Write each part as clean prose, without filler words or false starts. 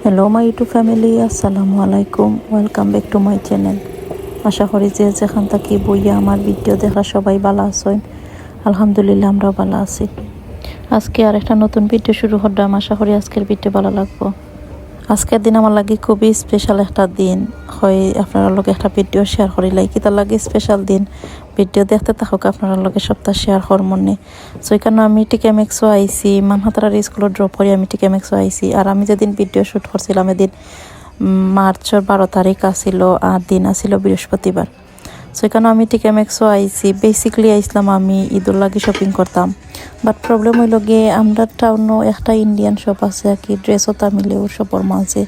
Hello my YouTube family, আসসালামু আলাইকুম। Welcome back to my channel. আশা করি যে যেখান থেকে বইয়া আমার ভিডিও দেখা সবাই ভালো আছেন। আলহামদুলিল্লাহ আমরাও ভালো আছি। আজকে আর একটা নতুন ভিডিও শুরু করলাম। আশা করি আজকের ভিডিও ভালো লাগবো। আজকের দিন আমার লাগে খুবই স্পেশাল একটা দিন হয়। আপনার লগে একটা ভিডিও শেয়ার করি কি তার লাগে স্পেশাল দিন ভিডিও দেখতে থাকুক আপনার লগে সপ্তাহ শেয়ার কর মনে। সো এখানে আমি টিকেমেক্সও আইসি মানহাতার স্কুলে ড্রপ করি আমি টিকেমেক্সও আইসি। আর আমি যেদিন ভিডিও শ্যুট করছিলাম এদিন মার্চের 12 তারিখ আসিল আর দিন আসিল বৃহস্পতিবার। সো এখানে আমি টিকেমেক্সও আইসি। বেসিকলি আইসলাম আমি ঈদুল লাগে শপিং করতাম। বাট প্রবলেম হইল গিয়ে আমরা টাউনও একটা ইন্ডিয়ান শপ আছে আর কি, ড্রেসও তা মিলে ওর শপের মাঝে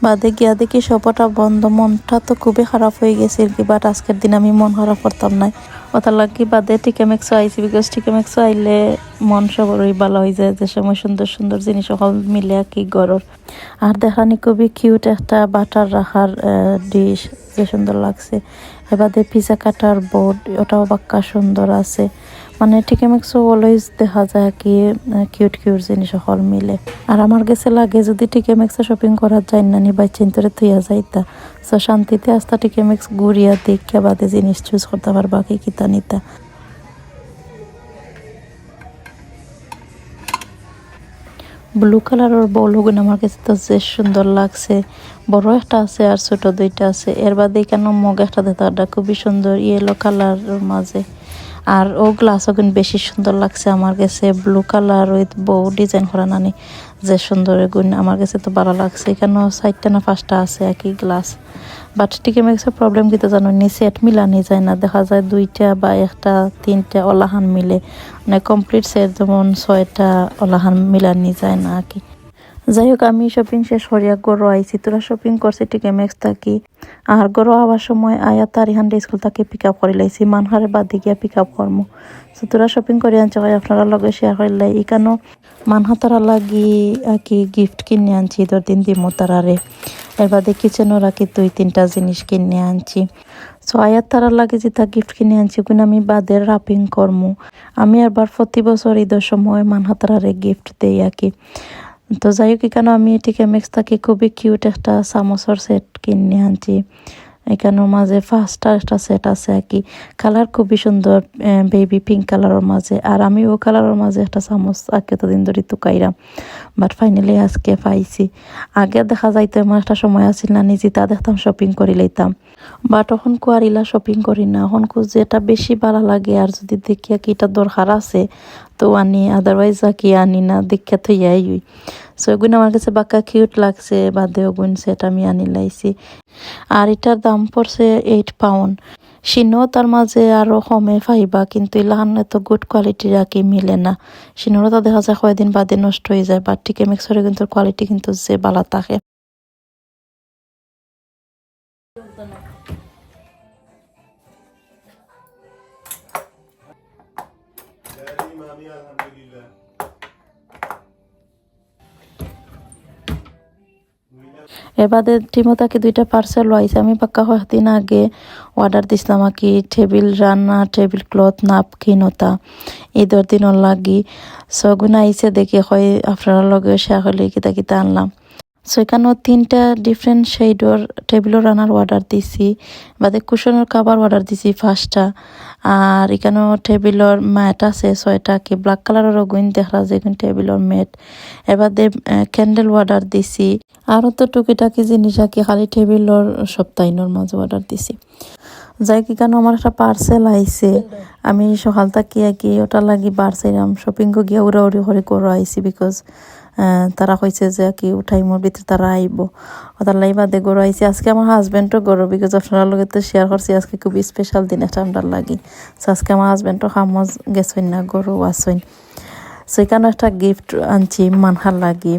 বাদে গিয়া দেখি শপটা বন্ধ। মনটা তো খুবই খারাপ হয়ে গেছে আর কি। বাট আজকের দিন আমি মন খারাপ করতাম না, ওটার লাগি বাদে টিকেমেক্সও আইসি। বিকজ টিকেমেক্সও আইলে মন সবরই ভালো হয়ে যায়, যে সময় সুন্দর সুন্দর জিনিস সকল মিলে আর কি গড়র। আর দেখানি খুবই কিউট একটা বাটার রাখার ডিশ, যে সুন্দর লাগছে। এবারে পিজা কাটার বোর্ড, ওটাও বাক্কা সুন্দর আছে। মানে টিকেমেক্সও অলওয়েজ দেখা যায় কি কিউট কিউট জিনিস সকল মিলে। আর আমার কাছে লাগে যদি টিকেমেক্সে শপিং করা যায় না নি বাই চিন্তরে থইয়া যাইতা, সো শান্তিতে আস্তা টিকেমেক্স ঘুরিয়া দেখিয়া বাদে জিনিস চুজ করতে পারবা কি কিতা নিতা। ব্লু কালারের বলগুন আমার কাছে তো যে সুন্দর লাগছে। বড় একটা আছে আর ছোট দুইটা আছে। এর বাদে কেন মগ একটা দেতা খুবই সুন্দর ইয়েলো কালারের মাঝে। আর ও গ্লাসও কিন্তু বেশি সুন্দর লাগছে আমার কাছে। ব্লু কালার উইথ বউ ডিজাইন করা নানি যে সুন্দর গুণ আমার কাছে তো ভালো লাগছে। এখানে 4টা না 5টা আছে একই গ্লাস। বাট টিকেমেক্সের প্রবলেম কিন্তু জানো নি, সেট মিলানি যায় না। দেখা যায় 2টা বা 1টা 3টা অলাহান মিলে, মানে কমপ্লিট সেট যেমন 6টা অলাহান মিলানি যায় না আর কি। যাই হোক আমি শপিং শেষ করিয়া গড়ো আইছি। তোরা শপিং করছে টিকেমেক্স থাকি। আর গড়ো আবার সময় আয়া তার ইহান স্কুল থাকি পিক আপ করে লাইছি। মানহারে বাদে গিয়া পিক আপ করমু। সো তোরা শপিং করে আনছে আপনারা লগে শেয়ার করলাই। ইকানো মানহাতারা লাগি আর কি গিফট কিনে আনছি, ঈদের দিন দিমু তারারে। এর বাদে কিচেনও রাখি 2-3টা জিনিস কিনে আনছি। সো আয়ার তারা লাগে যেটা গিফট কিনে আনছি কিন্তু আমি বাদে রাপিং করমু। আমি আবার প্রতি বছর ঈদের সময় মানহাতারারে গিফট দেই আর কি। তো যাই হোক এখানে আমি টিকেমেক্স থেকে খুবই কিউট একটা চামচের সেট কিনে আনছি। এখানের মাঝে 5টা একটা সেট আছে আর কি। কালার খুবই সুন্দর, বেবি পিঙ্ক কালারের মাঝে। আর আমি ও কালারের মাঝে একটা চামচ আগে এতদিন ধরে তুকাইরাম, বাট ফাইনালি আজকে পাইছি। আগে দেখা যাইতো এমন একটা সময় আসছিল না নিজে তা দেখতাম শপিং করে লইতাম। বাট এখন কুয়ারিলা শপিং করি না। এখন যেটা বেশি ভালো লাগে আর যদি দেখিয়া কি এটা দরকার আছে তো আনি, আদারওয়াইজ কি আনি না দেখিয়া তো ইয়াই। সো এগুলো আমার কাছে বাক্কা কিউট লাগছে বাদে ওগুন সেট আমি আনি লাইছি। আর এটার দাম পড়ছে 8 পাউন্ড। সিনো তার মাঝে আরো কমে পাইবা, কিন্তু ইলাহান এত গুড কোয়ালিটির আর কি মিলে না। সিনোরও তো দেখা যায় কয়েকদিন বাদে নষ্ট হয়ে যায়, বাট টিকেমেক্সের কিন্তু কোয়ালিটি কিন্তু যে ভালো থাকে। এবারে টিমোতাকে 2টা পার্সেল আইছে। আমি পাক্কা কয়েকদিন আগে অর্ডার দিছিলাম আর কি টেবিল রান্না, টেবিল ক্লথ, নাপকিন ওটা ঈদের দিন লাগি। সো গুনা আইছে দেখি হয় আপনারা লগে শেয়ার করলে কিতা কিতা আনলাম। সো এখানেও 3টা ডিফারেন্ট শেডর টেবিলও রান্নার অর্ডার দিছি। বাদে কুশনের কাবার অর্ডার দিছি 5টা। আর এখানেও টেবিলর ম্যাট আছে 6টা কি ব্ল্যাক কালারেরও গুণ দেখা যায় টেবিলর ম্যাট। এবার ক্যান্ডেল অর্ডার দিছি। আরও তো টুকিটাকি জিনিস আর কি খালি টেবিলর সপ্তাহিনর মাঝে অর্ডার দিছি। যাই কি কেন আমার একটা পার্সেল আইছে। আমি সকাল থাকি আর কি ওটা লাগি বাড়ছিলাম শপিং গিয়া উড়াউড়ি করে করে আইছি। বিকজ তারা কইছে যে কি উঠাই মোর ভিতরে তারা আইব, ওটার লাই বাদে গরু আইছি। আজকে আমার হাজব্যান্ডও গরু, বিকজ আপনার লগে তো শেয়ার করছি আজকে খুবই স্পেশাল দিন একটা আমরা লাগি। সো আজকে আমার হাজব্যান্ডও খামজ গেছইন না, গরু আসইন। সো এখানে একটা গিফট আনছি মানহার লাগি।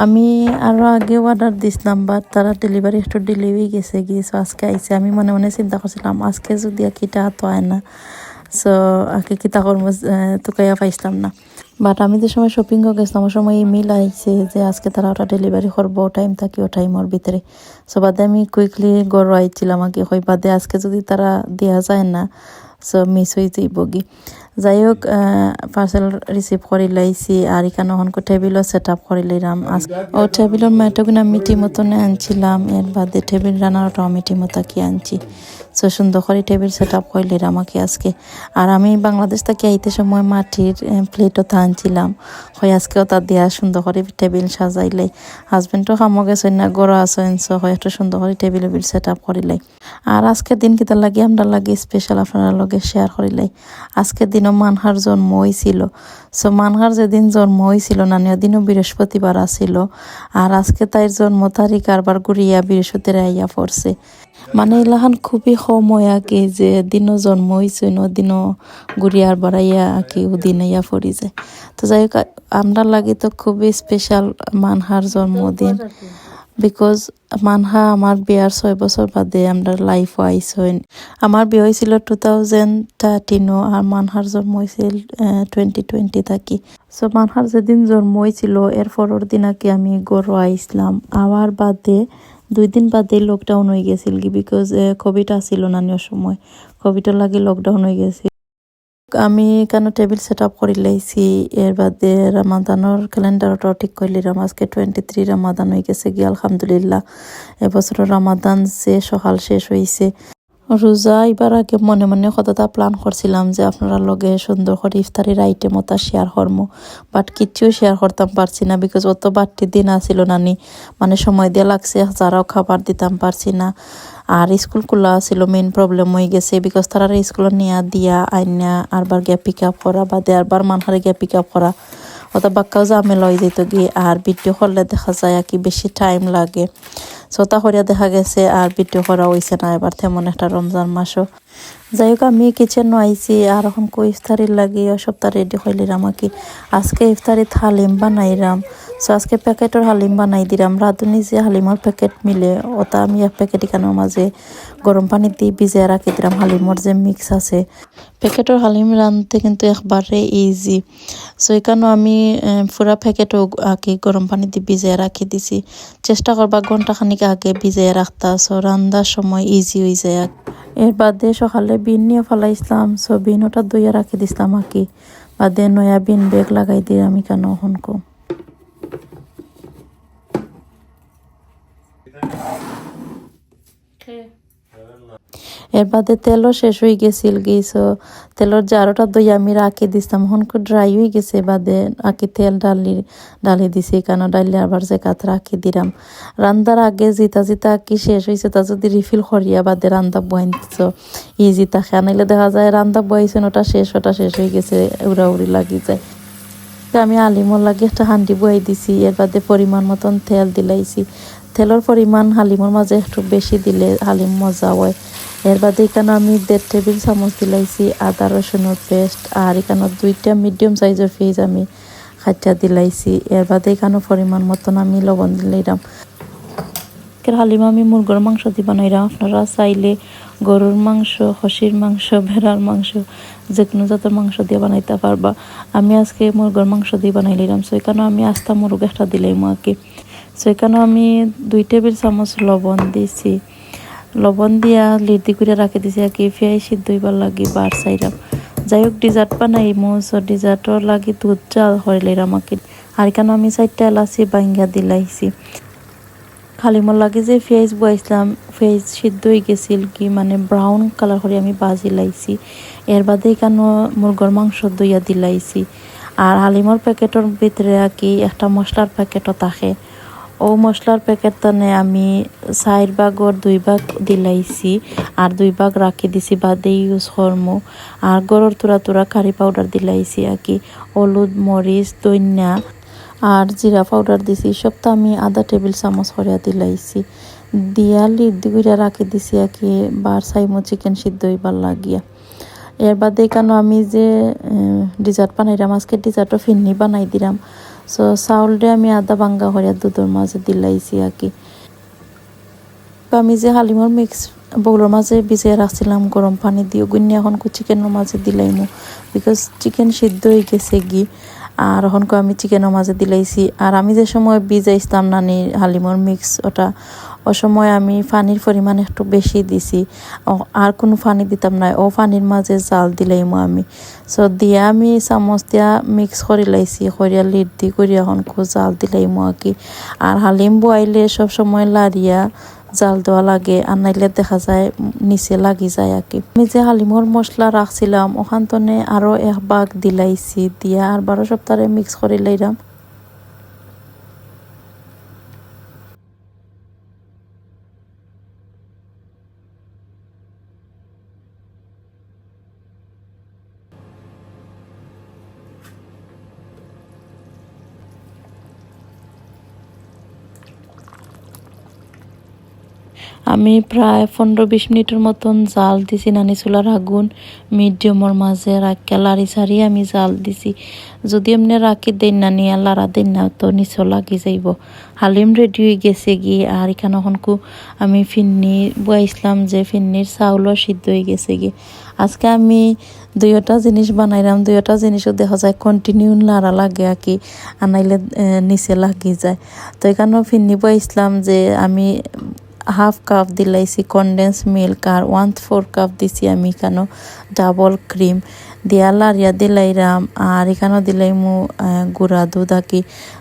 আমি আরও আগে অর্ডার দিছিলাম, বাট তারা ডেলিভারি একটু ডিলে হয়ে গেছে গিয়ে। সো আজকে আইসে। আমি মনে মনে চিন্তা করছিলাম আজকে যদি কিটা তো আয় না, সো আগে কিতা করবো তুকাইয়া পাইছিলাম না। বাট আমি যে সময় শপিংও গেছিলাম ওই সময় ইমেল আইছে যে আজকে তারা ওটা ডেলিভারি করবো, টাইম থাকি ও টাইমের ভিতরে। সো বাদে আমি কুইকলি গড় আইছিলাম আগে হই বাদে আজকে যদি তারা দেওয়া যায় না সো মিস হয়ে যাইব গি। যাই হোক পার্সেল রিসিভ করে লাইছি আর এখানে এখন টেবিলও সেট আপ করে লইলাম ও টেবিলের মেয়েটাকে মিটি মতনে আনছিলাম এর বাদে টেবিল রান্নাটাও মিটি মতো কি আনছি সো সুন্দর করে টেবিল সেট আপ করে লইলাম আমাকে আজকে আর আমি বাংলাদেশ থেকে আইতে সময় মাটির প্লেটও তা আনছিলাম হয় আজকেও তা দেওয়া সুন্দর করে টেবিল সাজাইলে হাজবেন্ডও খামো গেছে না গড়া আছে হয় একটু সুন্দর করে টেবিল সেট আপ করিলাই আর আজকের দিন কিতা লাগে আমরা লাগে স্পেশাল আপনারা লগে শেয়ার করিলাই আজকের দিনও মানহার জন্ম হয়েছিল সো মানহার যেদিন জন্ম হয়েছিল নানিও দিনও বৃহস্পতিবার আসিল আর আজকে তাইর জন্ম তারিখ আরবার ঘুরিয়া বৃহস্পতির আইয়া পড়ছে মানে এলাহান খুবই সময় আগে যে দিনও জন্ম হয়েছে দিনও ঘুরিয়ার বাড়াইয়া আঁকি দিন আইয়া পড়ি যায় তো যাই হোক আমরা লাগে তো খুবই স্পেশাল মানহার জন্মদিন বিকজ মানহা আমার বিয়ার 6 বছর বাদে আমরা লাইফ আইসইন আমার বিয়ে হয়েছিল 2013 আর মানহার জন্ম হয়েছিল 2020 থাকি সো মানহার যেদিন জন্ম হয়েছিল এর পরের দিন আগে আমি গড় আইসলাম আবার বাদে 2 দিন বাদে লকডাউন হয়ে গেছিল কি বিকজ কোভিড আসিল নানির সময় কোভিডের লাগে লকডাউন হয়ে গেছে আমি কেন টেবিল সেট আপ করে লাইছি এর বাদে রামাদানোর ক্যালেন্ডারটাও ঠিক করলিলাম আজকে 23 রামাদান হয়ে গেছে গিয়ে আলহামদুলিল্লাহ এবছর রামাদান যে সকাল শেষ হয়েছে রোজা এবার আগে মনে মনে কতটা প্ল্যান করছিলাম যে আপনারা লগে সুন্দর করে ইফতারির আইটেম ওটা শেয়ার করবো বাট কিচ্ছু শেয়ার করতাম পারছি না বিকজ অত বাড়তি দিন আসিল নানি মানে সময় দিয়ে লাগছে যারাও খাবার দিতাম পারছি না আর স্কুল খোলা ছিল মেইন প্রবলেম হয়ে গেছে বিকজ তারা স্কুল নিয়ে দিয়া আইনা আরবার গিয়ে পিক আপ করা বাদে আরবার মানহারে গিয়ে পিক আপ করা ওটা বাক্কাও জামেলা হয়ে যেত গিয়ে আর ভিডিও করলে দেখা যায় আর কি বেশি টাইম লাগে ছোটা করিয়া দেখা গেছে আর ভিডিও করা হয়েছে না এবার তেমন একটা রমজান মাসও যাই হোক আমি কিচেন আইছি আর এখন কই ইফতারির লাগে সপ্তাহ রেডি হইলিরাম আর কি আজকে ইফতারিত হালিম বানাইরাম সো আজকে প্যাকেটের হালিম বানাই দিলাম রাঁধুনি যে হালিমের প্যাকেট মিলে ওটা আমি এক প্যাকেট এখানের মাঝে গরম পানি দিয়ে ভিজিয়ে রাখি দিলাম হালিমর যে মিক্স আছে প্যাকেটের হালিম রাঁধতে কিন্তু একবারে ইজি সো এখানেও আমি পুরা প্যাকেটও আগে গরম পানি দিয়ে ভিজিয়ে রাখি দিছি চেষ্টা করবা ঘন্টা খানিক আগে ভিজিয়ে রাখতা সো রান্নার সময় ইজি হয়ে যায় এর বাদে সকালে বিন নিয়ে ফেলাইছিলাম সো বিন ওটা ধুইয়া রাখি দিছিলাম আর কি বাদে নয়া বিন বেগ লাগাই দিয়ে আমি কেন হনকো এর বাদে তেলও শেষ হয়ে গেছিল গিয়েছো তেলের জারোটা দই আমি রাখি দিছিলাম হনকো ড্রাই হয়ে গেছে বাদে আকি তেল ডালি দিছি কেন ডালি আবার যে কাত রাখি দিলাম রান্দার আগে জিতা কি শেষ হয়েছে তা যদি রিফিল করিয়া বাদে রান্দা বইনছ ইজি থাকে আনাইলে দেখা যায় রান্দা বইছেন ওটা শেষ হয়ে গেছে উড়াউড়ি লাগি যায় আমি হালিমর লাগে একটা হান্ডি বই দিছি এর বাদে পরিমাণ মতন তেল দিলাইছি তেলের পরিমাণ হালিমর মাঝে একটু বেশি দিলে হালিম মজা হয় এর বাদে এখানে আমি 1.5 টেবিল চামচ দিলাইছি আদা রসুনের পেস্ট আর এখানে 2টা মিডিয়াম সাইজের পেঁয়াজ আমি খাইটা দিলাইছি এর বাদে এখানে পরিমাণ মতন আমি লবণ দিলাইলাম হালিম আমি মুরগির মাংস দিয়ে বানাইলাম আপনারা চাইলে গরুর মাংস খসির মাংস ভেড়ার মাংস যে কোনো জাতের মাংস দিয়ে বানাইতে পারবা আমি আজকে মুরগির মাংস দিয়ে বানাইলাম সো এখানে আমি আস্তা মুরগ একটা দিলাম আগে সো এখানে আমি 2 টেবিল চামচ লবণ দিছি লবণ দিয়া লিডি করে রাখি দিছি আর কি পেঁয়াজ সিদ্ধ হইবার লাগি বার চাইলাম যাই হোক ডিজার্ট বানাইমু সো ডিজার্টর লাগি দুধ চাল হইলাম আর কি আর এখানে আমি 4টা এলাচি ভাঙ্গা দিলাইছি হালিমর লাগে যে পেঁয়াজ বইছিলাম পেঁয়াজ সিদ্ধ হয়ে গেছিল কি মানে ব্রাউন কালার করে আমি ভাজি লাইছি এর বাদে এখানে মুরগির মাংস দইয়া দিলাইছি আর হালিমর প্যাকেটের ভিতরে আর কি একটা মশলার প্যাকেটও থাকে ও মশলার প্যাকেট টানে আমি 4 ভাগর 2 ভাগ দিলাইছি আর 2 ভাগ রাখি দিছি বাদে ইউজ করমু আর গরুর তুরা কারি পাউডার দিলাইছি আর কি হলুদ মরিচ ধনিয়া আর জিরা পাউডার দিছি সবটা আমি আধা টেবিল চামচ করে দিলাইছি দিয়া লিড দিয়ে রাখি দিছি আর কি বার সাইমো চিকেন সিদ্ধ হইবার লাগিয়া এর বাদে কেন আমি যে ডিজার্ট বানাইলাম আজকে ডিজার্টও ফিন্নি বানাই দিলাম সো চাউলটা আমি আধা ভাঙ্গা করে দুধের মাঝে দিলাইছি আর কি আমি যে হালিমর মিক্স বউলের মাঝে ভিজিয়ে রাখছিলাম গরম পানি দিয়ে গুন্নি এখন চিকেনের মাঝে দিলাইমু বিকজ চিকেন সিদ্ধ হয়ে গেছে গি আর ওখানকে আমি চিকেনের মাঝে দিলাইছি। আর আমি যে সময় ভিজাইছিলাম নানি হালিমর মিক্স ওটা, ও সময় আমি পানির পরিমাণ একটু বেশি দিছি, আর কোনো পানি দিতাম না, ও পানির মাঝে জাল দিলাইমো আমি। সো দিয়া আমি চামচ দিয়া মিক্স করে লাইছি, করিয়া লিড দি করিয়া এখন জাল দিলাইমো আর কি। আর হালিম বয়াইলে সব সময় লাড়িয়া জাল দেওয়া লাগে, আর নাইলে দেখা যায় নিচে লাগি যায় আর কি। আমি যে হালিমর মশলা রাখছিলাম ওখান তনে আরো এক বাগ দিলাইছি, দিয়া আর 12 সপ্তাহে মিক্স করে লাইলাম। আমি প্রায় 15-20 মিনিটের মতন জাল দিছি নানি চুলার আগুন মিডিয়ামর মাঝে রাখিয়া লাড়ি সারি আমি জাল দিছি। যদি এমনি রাখি দেন না নিয়ে লাড়া দেন না তো নিচও লাগি যাইব। হালিম রেডি হয়ে গেছে গিয়ে, আর এখানে এখনকু আমি ফিন্নি বয়াইছিলাম যে ফিন্নির চাউলও সিদ্ধ হয়ে গেছে গিয়ে। আজকে আমি দুইটা জিনিস বানাইলাম, দুইটা জিনিসও দেখা যায় কন্টিনিউ লাড়া লাগে আর কি, আনাইলে নিচে লাগি যায়। তো এখানেও ফিন্নি বয়াইছিলাম যে আমি হাফ কাপ দিলাইছি কনডেন্স মিল্ক, আর 1/4 কাপ দিছি আমি এখানে ডাবল ক্রিম দিয়া লাড়িয়া দিলাইরাম। আর এখানেও দিলাইমু গুঁড়া দুধ আর কি।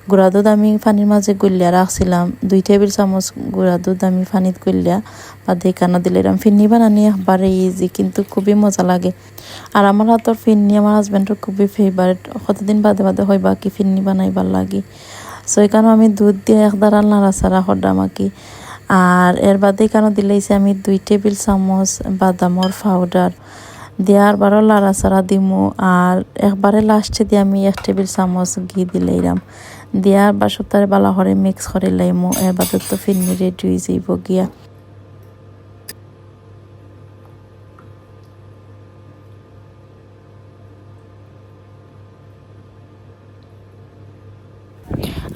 গুঁড়া দুধ আমি পানির মাঝে গুলিয়া রাখছিলাম, 2 টেবিল চামচ গুঁড়া দুধ আমি পানিত গুলিয়া বাদে এখানে দিলাইরাম। ফিন্নি বানানি একবারে ইজি, কিন্তু খুবই মজা লাগে। আর আমার হাতের ফিন্নি আমার হাজব্যান্ডের খুবই ফেভারিট, কতদিন বাদে বাদে হয় বাকি ফিন্নি বানাইবার লাগে। সো এখানেও আমি দুধ দিয়ে একদারা নাড়াচাড়া করলাম আর কি। আর এর বাদে এখানে দিলাইছি আমি 2 টেবিল চামচ বাদামর পাউডার, দেওয়ার বারো লাড়াচাড়া দিমু। আর একবারে লাস্টে দিয়ে আমি 1 টেবিল চামচ ঘি দিলাইরাম, দেওয়ার বা সপ্তাহে বালা করে মিক্স করে লাইমু। এর বাদে তো ফিরনি রেডি হয়ে যাইব গিয়া।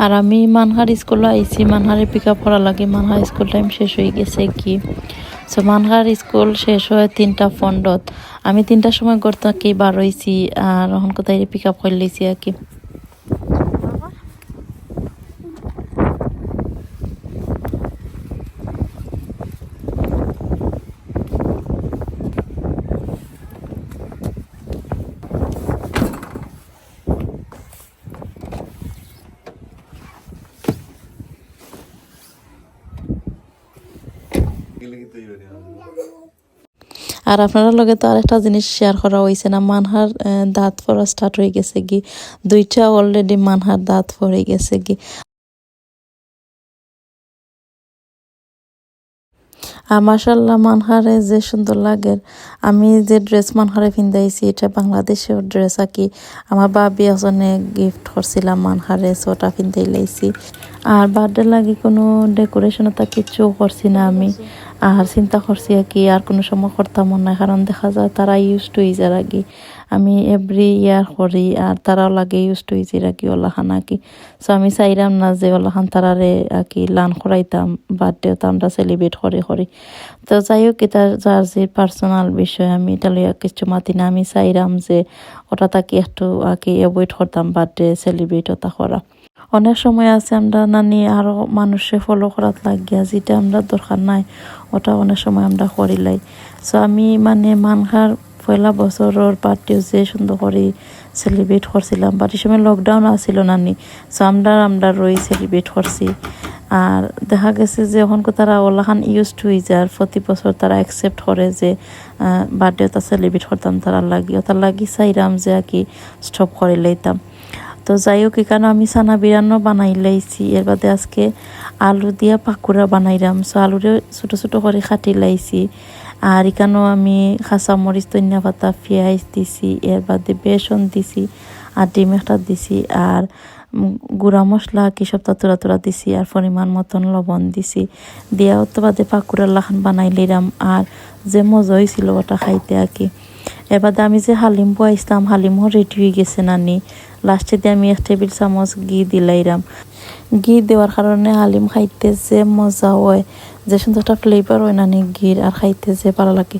আর আমি মানহার স্কুলে আইছি, মানহারে পিক আপ করা লাগে, মানহার স্কুল টাইম শেষ হয়ে গেছে কি। সো মানহার স্কুল শেষ হয় 3টা 15। আমি 3টার সময় ঘর থেকে বার হইছি, আর এখন কোথায় পিক আপ করে লইছি আর কি। আর আপনারা লগে তো আরেকটা জিনিস শেয়ার করা হয়েছে না, মানহার দাঁত পড়া স্টার্ট হয়ে গেছে কি, 2টা অলরেডি মানহার দাঁত পড়ে গেছে কি। আর মাশাআল্লাহ মানহারে যে সুন্দর লাগে। আমি যে ড্রেস মানহারে পিন্দাইছি এটা বাংলাদেশের ড্রেস আর কি, আমার বাবি একজনে গিফট করছিলাম মানহারে, সোটা পিন্দাই লাইছি। আর বার্থডে লাগে কোনো ডেকোরেশন তা কিছু করছি না আমি, আর চিন্তা করছি আর কি আর কোনো সময় করতাম না, কারণ দেখা যায় তারা ইউজ টু ইজ আর কি। আমি এভরি ইয়ার করি আর তারাও লাগে ইউজ টু ইজ আর কি ওলাখান আর কি। সো আমি চাইলাম না যে ওলাখান তারারে আর কি লান করাইতাম, বার্থডে তো আমরা সেলিব্রেট করি। তো যাই হোক এটা যার যে পার্সোনাল বিষয়, আমি এটা লইয়া কিছু মাতি না। আমি চাইলাম যে ওটা তাকে একটু আর কি অ্যাভয়েড করতাম বার্থডে সেলিব্রেট ওটা করা। অনেক সময় আছে আমরা নানি আরো মানুষে ফলো করাত লাগিয়া, যেটা আমরা দরকার নাই ওটা অনেক সময় আমরা করিলাই। সো আমি মানে মানহার পয়লা বছরের বার্থডে যে সুন্দর করে সেলিব্রেট করছিলাম, বাট এই সময় লকডাউন আসছিল নানি। সো আমরা রই সেলিব্রেট করছি। আর দেখা গেছে যে এখন তারা ওলাখান ইউজ টু ইজার প্রতি বছর তারা অ্যাকসেপ্ট করে যে বার্থডে তা সেলিব্রেট করতাম তারা লাগি চাইরাম যে আর কি স্টপ করে লইতাম। তো যাই হোক এখানে আমি সানা বিরানো বানাই লাইছি। এর বাদে আজকে আলু দিয়া পাকুড়া বানাইলাম। সো আলুরে ছোটো ছোটো করে কাটি লাইছি। আর এখানেও আমি খাঁচা মরিচ, ধনিয়া পাতা, পেঁয়াজ দিছি, এর বাদে বেসন দিছি, আর ডিম একটা দিছি, আর গুঁড়া মশলা কি সব তোরা দিছি, আর পরিমাণ মতন লবণ দিছি। দিয়া তো বাদে পাকুড়ার লাখান বানাই লিলাম। আর যে মজা হয়েছিল ওটা খাইতে আর কি। এবার আমি যে হালিম বয়াইছিলাম, হালিমও রেডি হয়ে গেছে নানি। লাস্টে দিয়ে আমি 1 টেবিল চামচ ঘি দিলাইরাম, ঘি দেওয়ার কারণে হালিম খাইতে যে মজা হয়, যে সুন্দর একটা ফ্লেভার হয় না ঘির, আর খাইতে যে ভালো লাগে।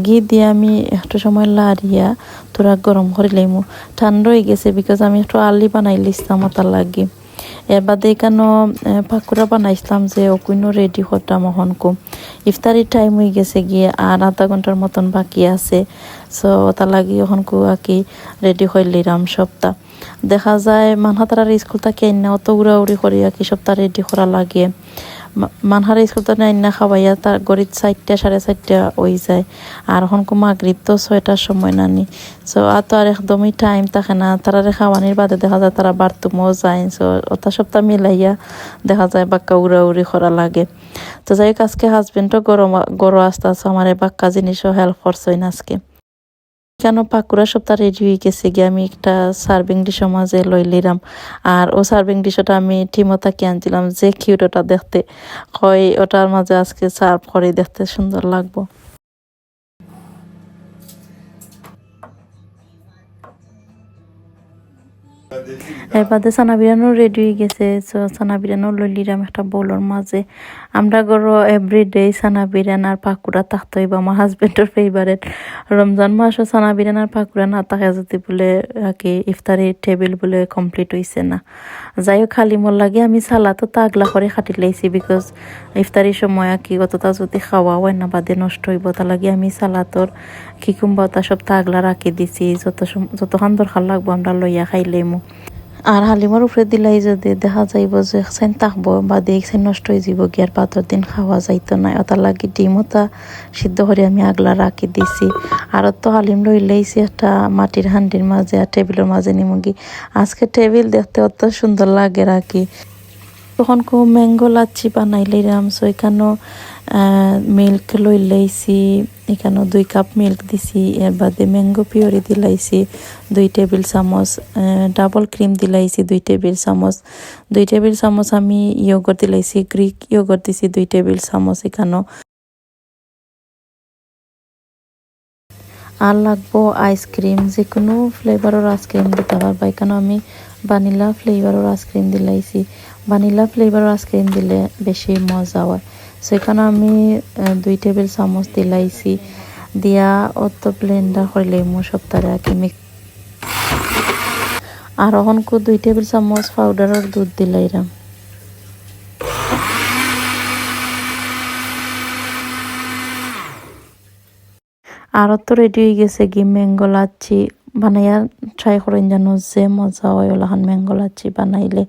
ঘি দিয়ে আমি একটু সময় লাড়িয়া তোরা গরম করে লাইমু। ঠান্ডা হয়ে গেছে বিকজ আমি একটু আর্লি বানাই লিসলাম ওটার লাগি। এর বাদে এখানে পাকুড়া বানাইছিলাম যে ওকুইনো রেডি করতাম অহনকু। ইফতারির টাইম হয়ে গেছে গিয়ে আর আধা ঘন্টার মতন বাকি আছে। সো ওটা লাগি অহনকু আকি রেডি হইলিরাম সপ্তাহ। দেখা যায় মানহাতার স্কুল থেকে না অত উড়াউড়ি করি আর কি সপ্তাহ রেডি করা লাগে। মানহার স্কুল তো না খাওয়াইয়া তার গড়িত 4টা 4:30 হয়ে যায়। আর এখন মাগরিব তো 6টার সময় নানি। সো আর তো আর একদমই টাইম থাকে না, তারা খাওয়ানির বাদে দেখা যায় তারা বাথরুমও যায়। সো ওটা সপ্তাহ মিলাইয়া দেখা যায় বাক্কা উড়াউড়ি করা লাগে। তো যাই হোক আজকে হাজবেন্ডও গরম আসতে আছে, আমার বাক্কা জিনিসও হেল্প করছে না আজকে। কেন পাকুড়া সপ্তাহ রেডি হয়ে গেছে গিয়ে আমি একটা সার্ভিং ডিশের মাঝে লইলিরাম। আর ও সার্ভিং ডিশটা আমি ঠিমতাকে আনছিলাম যে কিউট ওটা দেখতে হয়, ওটার মাঝে আজকে সার্ভ করে দেখতে সুন্দর লাগবো। এরপরে সানা বিরিয়ানিও রেডি হয়ে গেছে। সো সানা বিরিয়ানিও লইলিরাম একটা বোলের মাঝে। আমরা গরো এভরিডে সানা বিরিয়ানি আর পাকুড়া থাকতে হইব, আমার হাজবেন্ডের ফেভারেট। রমজান মাসও সানা বিরিয়ানি আর পাকুড়া না থাকে যদি বলে কি ইফতারি টেবিল বলে কমপ্লিট হইছে না। যাই হোক খালি মোর লাগে আমি সালাদও তাগলা করে খাটি লাইছি বিকজ ইফতারির সময় কি কতটা যদি খাওয়া হয় না বাদে নষ্ট হইব, তা লাগে আমি সালাদর কিকুম্বা তা সব তাগলা রাখি দিছি, যতক্ষণ দরকার লাগবো আমরা লইয়া খাইলেমু। আর হালিমার উপরে দিলাই যদি দেখা যাইব যে একসাইন থাকবো বা দিয়ে একসাইন নষ্ট হয়ে যাব গিয়ার পাতর দিন খাওয়া যাইতো না, ওটা লাগি ডিমটা সিদ্ধ করে আমি আগলা রাখি দিছি। আর তো হালিম লইলেইছি একটা মাটির হান্ডির মাঝে আর টেবিলের মাঝে নিমুগি। আজকে টেবিল দেখতে অত সুন্দর লাগে রাখি। তখন ম্যাঙ্গো লাচ্ছি বানাইলাম। সো এখানেও মিল্ক লইলাইছি, এখানেও 2 কাপ মিল্ক দিছি। এর বাদে ম্যাঙ্গো পিওরি দিলাইছি 2 টেবিল চামচ, ডাবল ক্রিম দিলাইছি 2 টেবিল চামচ, 2 টেবিল চামচ আমি ইয়োগurt দিলাইছি, গ্রিক ইয়োগurt দিছি 2 টেবিল চামচ এখানেও। আর লাগবো আইসক্রিম, যে কোনো ফ্লেভারের আইসক্রিম দিতে পারবা। এখানে আমি ভ্যানিলা ফ্লেভারের আইসক্রিম দিলাইছি। ভ্যানিলা ফ্লেভারের আইসক্রিম দিলে বেশি মজা হয়। সেখানে আমি 2 টেবিল চামচ দিলাইছি, দিয়া অত ব্লেন্ডার করে লেমু সপ্তাহে আগে আর অহনকু 2 টেবিল চামচ পাউডারের দুধ দিলাইরাম। আর তো রেডি হয়ে গেছে কি ম্যাঙ্গো লাচ্ছি বানাইয়া ট্রাই করেন জানো যে মজা হয় ওলাহান ম্যাঙ্গো লাচ্ছি বানাইলে।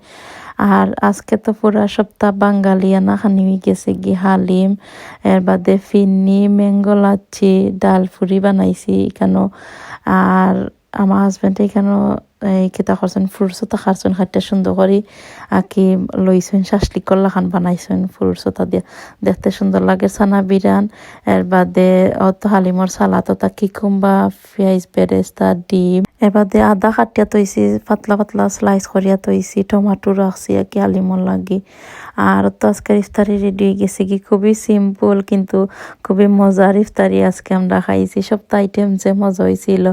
আর আজকে তো পুরা সপ্তাহ বাঙালিয়ানা খানি হয়ে গেছে কি হালিম, এর বাদে ফিন্নি, ম্যাঙ্গো লাচ্ছি, ডাল ফুরি বানাইছি এখানেও। আর আমার হাজবেন্ড এখানেও এই কেতা করছেন ফ্রুটসটা খারছেন খাইতে সুন্দর করি আকি লইছেন শাসলিক করলা খান বানাইছেন ফ্রুটসটা দিয়ে দেখতে সুন্দর লাগে। সানা বিরান এর বাদে অত হালিমর সালাদ ওটা কিকুম্বা, পেঁয়াজ বেরেস্তা, ডিম, এর বাদে আদা কাটিয়া তৈছি পাতলা পাতলা স্লাইস করিয়া তৈছি, টমাটো রাখছি আকি হালিমর লাগি। আর তো আজকের ইফতারি রেডি হয়ে গেছে কি খুবই সিম্পল কিন্তু খুবই মজার ইফতারি আজকে আমরা খাইছি। সবটা আইটেম যে মজা হয়েছিল।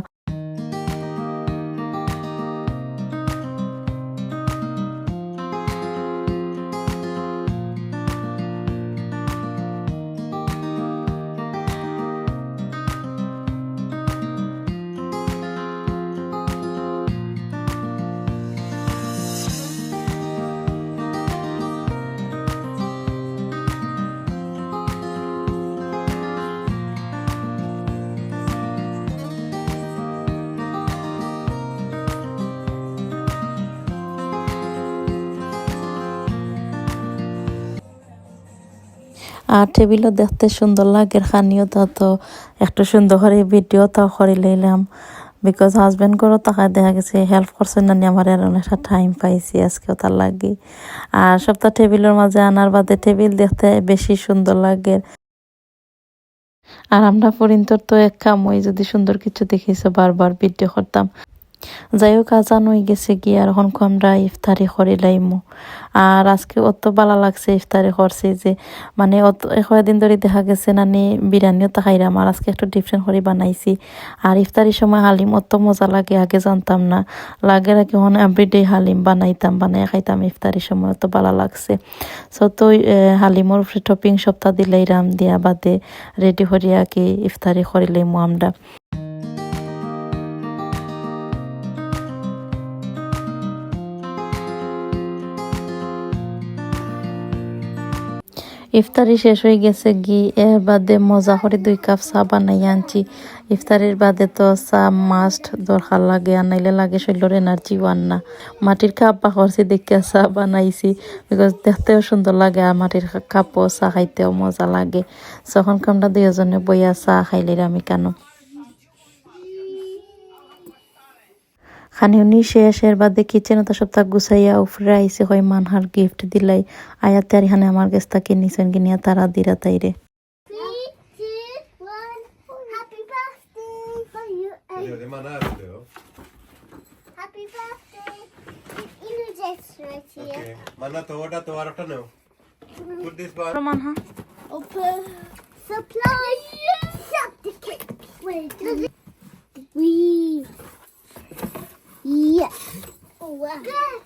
আর টেবিলও দেখতে সুন্দর লাগে, খানিও তো একটু সুন্দর করে ভিডিও তাও করে লইলাম বিকজ হাজবেন্ড করো তাকে দেখা গেছে হেল্প করছে না আমার এরকম একটা টাইম পাইছি আজকেও তার লাগে। আর সপ্তাহ টেবিলের মাঝে আনার বাদে টেবিল দেখতে বেশি সুন্দর লাগে। আর আমরা পরিন্তর তো এক কাম ওই যদি সুন্দর কিছু দেখিয়েছো বারবার ভিডিও করতাম। যাই হোক আজান হয়ে গেছে গিয়ে আর এখন আমরা ইফতারি করি লাইমু। আর আজকে অত ভালো লাগছে ইফতারি করছি যে মানে অত কয়েকদিন ধরে দেখা গেছে নানি বিরিয়ানিও তো খাইলাম আর আজকে একটু ডিফারেন্ট করে বানাইছি। আর ইফতারির সময় হালিম অত মজা লাগে আগে জানতাম না, লাগে রাখি এখন এভরিডে হালিম বানাইতাম বানাই খাইতাম ইফতারির সময় অত ভালো লাগছে। সো তো হালিমর উপরে টপিং সপ্তাহ দিলেই রাম দিয়া বাদে রেডি করিয়া কি ইফতারি করিলাম আমরা। ইফতারি শেষ হয়ে গেছে এর বাদে মজা করে 2 কাপ চা বানাই আনছি। ইফতারির বাদে তো চা মাস্ট দরকার লাগে, আর নাইলে লাগে শরীরের এনার্জি ওয়ান না। মাটির কাপ বা করছি দেখে চা বানাইছি বিকজ দেখতেও সুন্দর লাগে আর মাটির কাপও চা খাইতেও মজা লাগে। যখন আমরা দুজনে বইয়া চা খাইলে আমি কেন খানিউনি শেষের বাদে কিচেন তো সপ্তাহ গুছাইয়া উপরে আইসে হয় মানহার গিফট দিলাই আয়াতে আর এখানে আমার কাছ থেকে নিছেন কিনিয়া তারা দিরা তাইরে। 3, 2, 1. Happy birthday for you. Ja, det man är det då. Happy birthday. Ilu just right here. Okej. Man har tårta to arta nu. Put this bar. Manha Open. Surprise. Shut the cake. Wait. We. Yeah. Oh, wow. Good.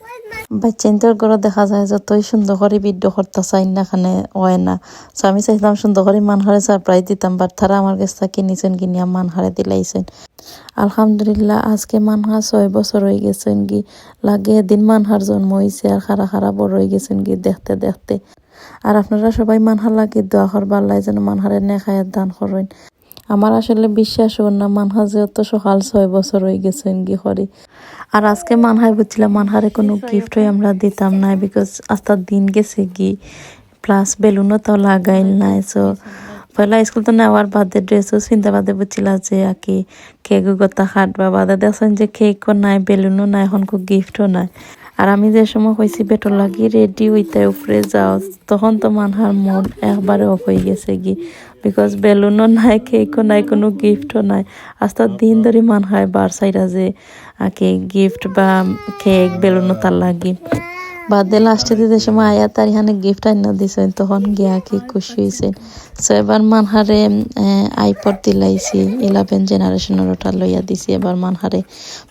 Where's my... বাচ্চাদের ঘরে দেখা যায় যতই সুন্দর করে video করতে চাই না খানে হয় না। সো আমি চাইতাম সুন্দর করে মানহারে সারপ্রাইজ দিতাম, বাট তারা আমার কাছ থেকে নিছেন কিনিয়া মানহারে দিলাইছেন। আলহামদুলিল্লাহ আজকে মানহা 6 বছর হয়ে গেছেন গি, লাগে এদিন মানহার জন্ম হয়েছে আর খারা খারা বড় হয়ে গেছেন গি দেখতে দেখতে। আর আপনারা সবাই মানহা লাগে দোয়া করবার লাই যেন মানহারে নেখায়ের দান করেন। আমার আসলে বিশ্বাস হল না মানহা যে অত সকাল 6 বছর হয়ে গেছেন গি হরি। আর আজকে মানহায় বুঝছিলাম মানহারে কোনো গিফট হয়ে আমরা দিতাম না বিকজ আস্তার দিন গেছে গি, প্লাস বেলুনও তো লাগাইল নাই। সো পয়লা স্কুল তো নেওয়ার বাদে ড্রেসও চিন্তা বাদে বুঝছিলাম যে আকি কেকও কথা খাটবা বাদে দেখছেন যে কেকও নাই বেলুনও নাই এখন কোনো গিফটও নাই। আর আমি যে সময় হয়েছি বেটর লাগি রেডি হইতে উপরে যাও তখন তো মানহার মুড একবারে অফ হয়ে গেছে গি বিকজ বেলুনও নাই কেকও নাই কোনো গিফটও নাই। আস্তার দিন ধরে মানহায় বার সাইডা যে আকে গিফট বা কেক বেলুনও তার লাগি বাদে লাস্টে দিতে সময় আয়া তার এখানে গিফট আইনা দিছেন তখন গিয়া কি খুশি হয়েছে। সো এবার মানহারে আইপড দিলাইছি 11 জেনারেশনের ওটা লইয়া দিছি এবার মানহারে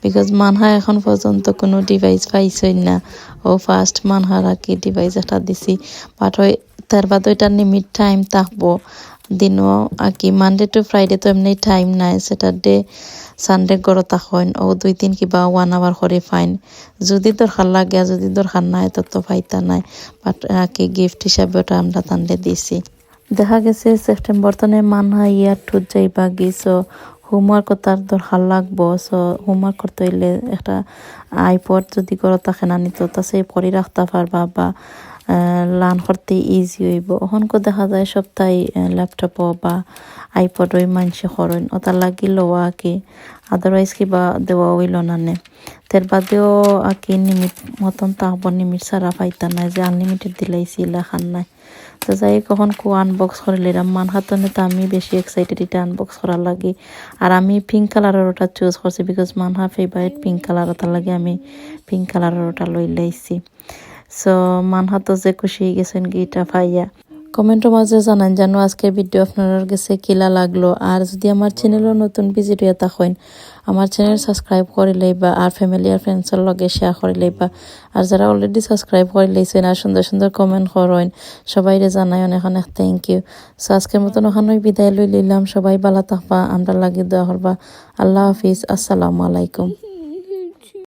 বিকজ মানহা এখন পর্যন্ত কোনো ডিভাইস পাইছই না, ও ফার্স্ট মানহার আর কি ডিভাইস একটা দিছি। বাট ওই তার বাদ ওইটার লিমিট টাইম থাকবো দিনও আর কি মানডে টু ফ্রাইডে তো এমনি টাইম নাই, স্যাটারডে সানডে গড় তখন ও 2-3 কিবা 1 আওয়ার করে ফাইন যদি দরকার লাগে আর যদি দরকার নাই তত পাইতা নাই। বাট কি গিফট হিসাবে ওটা আমরা তানলে দিছি। দেখা গেছে সেপ্টেম্বর তনে মানহা ইয়ার টুর যাইবা গিয়েছো হোমওয়ার্ক তার দরকার লাগবো। সো হোমওয়ার্ক করতে হইলে একটা আইপড যদি করো তাকে না নিত তা সে করে রাখতে পারবা বা লার্ন করতে ইজি হইব। ওখানকে দেখা যায় সপ্তাহে ল্যাপটপও বা আইপড ওই মানুষে করেন ওটা লাগি লওয়া কি আদারওয়াইজ কিবা দেওয়া হইল না নে তার বাদেও আর কি নিমিট মতন তাহব নিমিট সারা পাইতা নাই যে আনলিমিটেড দিলাইছি লেখান নাই। তো যাই কখন কো আনবক্স করে লিলাম মানহাতনে তো আমি বেশি এক্সাইটেড এটা আনবক্স করার লাগে। আর আমি পিঙ্ক কালারের ওটা চুজ করছি because Manha favourite pink colour ওটা লাগে আমি পিঙ্ক কালারের ওটা লই লাইছি। সো মানহা তো যে খুশি হয়ে গেছেন গিটা পাইয়া। কমেন্টের মাঝে জানান জানো আজকের ভিডিও আপনার কাছে কিলা লাগলো। আর যদি আমার চ্যানেলও নতুন ভিজিট হয়ে থাকেন আমার চ্যানেল সাবস্ক্রাইব করে লইবা আর ফ্যামিলি আর ফ্রেন্ডসের লগে শেয়ার করে লইবা। আর যারা অলরেডি সাবস্ক্রাইব করে লইছেন আর সুন্দর সুন্দর কমেন্ট করেন সবাইরে জানাই অনেক অনেক থ্যাংক ইউ। সো আজকের মতন ওখানেই বিদায় লই লইলাম, সবাই ভালো থাকবা, আমরা লাগি দোয়া করবা। আল্লাহ হাফিজ, আসসালামু আলাইকুম।